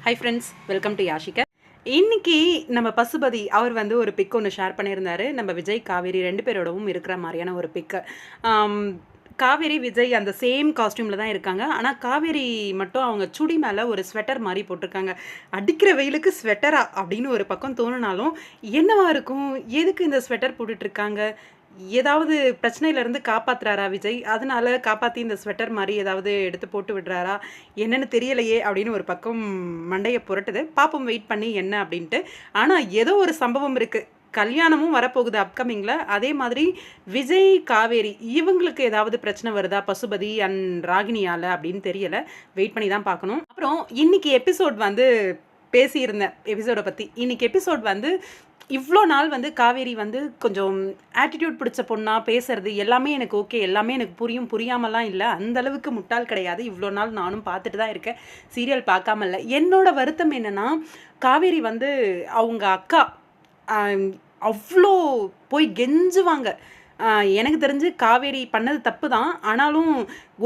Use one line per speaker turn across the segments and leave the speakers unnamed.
Hi friends, welcome to Yashika. இன்னைக்கு நம்ம பசுபதி அவர் வந்து ஒரு பிக் ஒன்று ஷேர் பண்ணியிருந்தாரு. நம்ம விஜய் காவேரி 2 பேரோடவும் இருக்கிற மாதிரியான ஒரு பிக்கு. காவேரி விஜய் அந்த சேம் காஸ்டியூமில் தான் இருக்காங்க. ஆனால் காவேரி மட்டும் அவங்க சுடி மேலே ஒரு ஸ்வெட்டர் மாதிரி போட்டிருக்காங்க. அடிக்கிற வெயிலுக்கு ஸ்வெட்டரா அப்படின்னு ஒரு பக்கம் தோணுனாலும், என்னவா இருக்கும், எதுக்கு இந்த ஸ்வெட்டர் போட்டுட்ருக்காங்க, ஏதாவது பிரச்சனையிலேருந்து காப்பாற்றுறாரா விஜய், அதனால காப்பாற்றி இந்த ஸ்வெட்டர் மாதிரி ஏதாவது எடுத்து போட்டு விடுறாரா என்னன்னு தெரியலையே அப்படின்னு ஒரு பக்கம் மண்டையை புரட்டுது. பார்ப்போம், வெயிட் பண்ணி என்ன அப்படின்ட்டு. ஆனால் ஏதோ ஒரு சம்பவம் இருக்குது. கல்யாணமும் வரப்போகுது அப்கமிங்கில். அதே மாதிரி விஜய் காவேரி இவங்களுக்கு ஏதாவது பிரச்சனை வருதா பசுபதி அண்ட் ராகினியால் அப்படின்னு தெரியலை. வெயிட் பண்ணி தான் பார்க்கணும். அப்புறம் இன்னைக்கு எபிசோட் வந்து பேசியிருந்தேன் எபிசோடை பற்றி. இன்னைக்கு எபிசோட் வந்து இவ்வளோ நாள் வந்து காவேரி வந்து கொஞ்சம் ஆட்டிடியூட் பிடிச்ச பொண்ணாக பேசுறது எல்லாமே எனக்கு ஓகே, எல்லாமே எனக்கு புரியும், புரியாமலாம் இல்லை, அந்தளவுக்கு முட்டாள் கிடையாது. இவ்வளோ நாள் நானும் பார்த்துட்டு தான் இருக்கேன், சீரியல் பார்க்காம இல்லை. என்னோட வருத்தம் என்னென்னா, காவேரி வந்து அவங்க அக்கா அவ்வளோ போய் கெஞ்சுவாங்க. எனக்கு தெரிஞ்சு காவேரி பண்ணது தப்பு தான், ஆனாலும்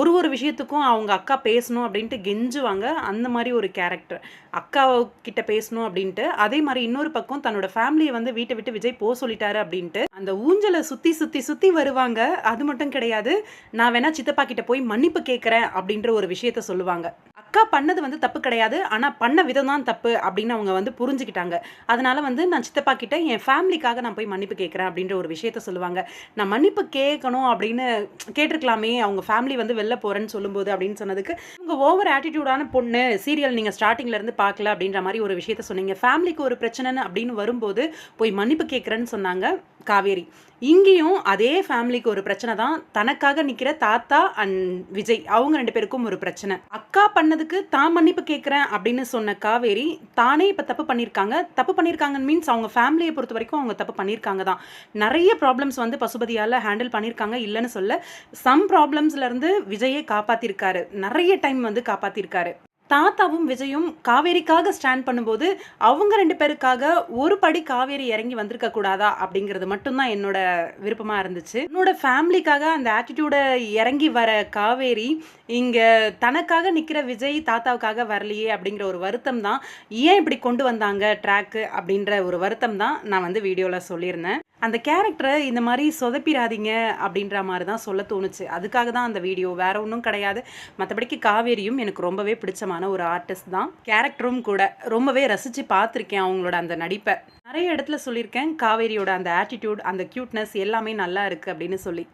ஒரு விஷயத்துக்கும் அவங்க அக்கா பேசணும் அப்படின்ட்டு கெஞ்சுவாங்க. அந்த மாதிரி ஒரு கேரக்டர், அக்கா கிட்ட பேசணும் அப்படின்ட்டு. அதே மாதிரி இன்னொரு பக்கம் தன்னோட ஃபேமிலியை வந்து வீட்டை விட்டு விஜய் போக சொல்லிட்டாரு அப்படின்ட்டு அந்த ஊஞ்சலை சுற்றி சுற்றி சுற்றி வருவாங்க. அது மட்டும் கிடையாது, நான் வேணா சித்தப்பா கிட்ட போய் மன்னிப்பு கேட்குறேன் அப்படின்ற ஒரு விஷயத்த சொல்லுவாங்க. அக்கா பண்ணது வந்து தப்பு கிடையாது, ஆனால் பண்ண விதம் தான் தப்பு அப்படின்னு அவங்க வந்து புரிஞ்சுக்கிட்டாங்க. அதனால வந்து நான் சித்தப்பா கிட்ட என் ஃபேமிலிக்காக நான் போய் மன்னிப்பு கேட்குறேன் அப்படின்ற ஒரு விஷயத்த சொல்லுவாங்க. நான் மன்னிப்பு கேட்கணும் அப்படின்னு கேட்டிருக்கலாமே, அவங்க ஃபேமிலி வந்து வெளில போகிறேன்னு சொல்லும்போது அப்படின்னு சொன்னதுக்கு, உங்கள் ஓவர் ஆட்டிடியூடான பொண்ணு, சீரியல் நீங்கள் ஸ்டார்டிங்லேருந்து பார்க்கல அப்படின்ற மாதிரி ஒரு விஷயத்த சொன்னீங்க. ஃபேமிலிக்கு ஒரு பிரச்சனைன்னு அப்படின்னு வரும்போது போய் மன்னிப்பு கேட்குறேன்னு சொன்னாங்க காவேரி. இங்கேயும் அதே ஃபேமிலிக்கு ஒரு பிரச்சனை தான். தனக்காக நிற்கிற தாத்தா அண்ட் விஜய் அவங்க 2 பேருக்கும் ஒரு பிரச்சனை. அக்கா பண்ணதுக்கு தான் மன்னிப்பு கேட்குறேன் அப்படின்னு சொன்ன காவேரி தானே இப்போ தப்பு பண்ணியிருக்காங்கன்னு மீன்ஸ் அவங்க ஃபேமிலியை பொறுத்த வரைக்கும் அவங்க தப்பு பண்ணியிருக்காங்க தான். நிறைய ப்ராப்ளம்ஸ் வந்து பசுபதியால் ஹேண்டில் பண்ணியிருக்காங்க, இல்லைன்னு சொல்ல. சம் ப்ராப்ளம்ஸ்லேருந்து விஜயை காப்பாற்றிருக்காரு, நிறைய டைம் வந்து காப்பாற்றிருக்காரு. தாத்தாவும் விஜயும் காவேரிக்காக ஸ்டாண்ட் பண்ணும்போது அவங்க 2 பேருக்காக ஒரு படி காவேரி இறங்கி வந்திருக்க கூடாதா அப்படிங்கிறது மட்டும்தான் என்னோட விருப்பமாக இருந்துச்சு. என்னோட ஃபேமிலிக்காக அந்த ஆட்டிடியூடை இறங்கி வர காவேரி இங்கே தனக்காக நிற்கிற விஜய் தாத்தாவுக்காக வரலையே அப்படிங்கிற ஒரு வருத்தம் தான். ஏன் இப்படி கொண்டு வந்தாங்க ட்ராக்கு அப்படின்ற ஒரு வருத்தம் தான் நான் வந்து வீடியோவில் சொல்லியிருந்தேன். அந்த கேரக்டரை இந்த மாதிரி சொதப்பிடாதீங்க அப்படின்ற மாதிரி தான் சொல்ல தோணுச்சு. அதுக்காக தான் அந்த வீடியோ, வேற ஒன்றும் கிடையாது. மற்றபடிக்கு காவேரியும் எனக்கு ரொம்பவே பிடிச்சமான ஒரு ஆர்டிஸ்ட் தான், கேரக்டரும் கூட ரொம்பவே ரசித்து பார்த்துருக்கேன் அவங்களோட அந்த நடிப்பை. நிறைய இடத்துல சொல்லியிருக்கேன், காவேரியோட அந்த ஆட்டிடியூட், அந்த க்யூட்னஸ் எல்லாமே நல்லா இருக்குது அப்படின்னு சொல்லி.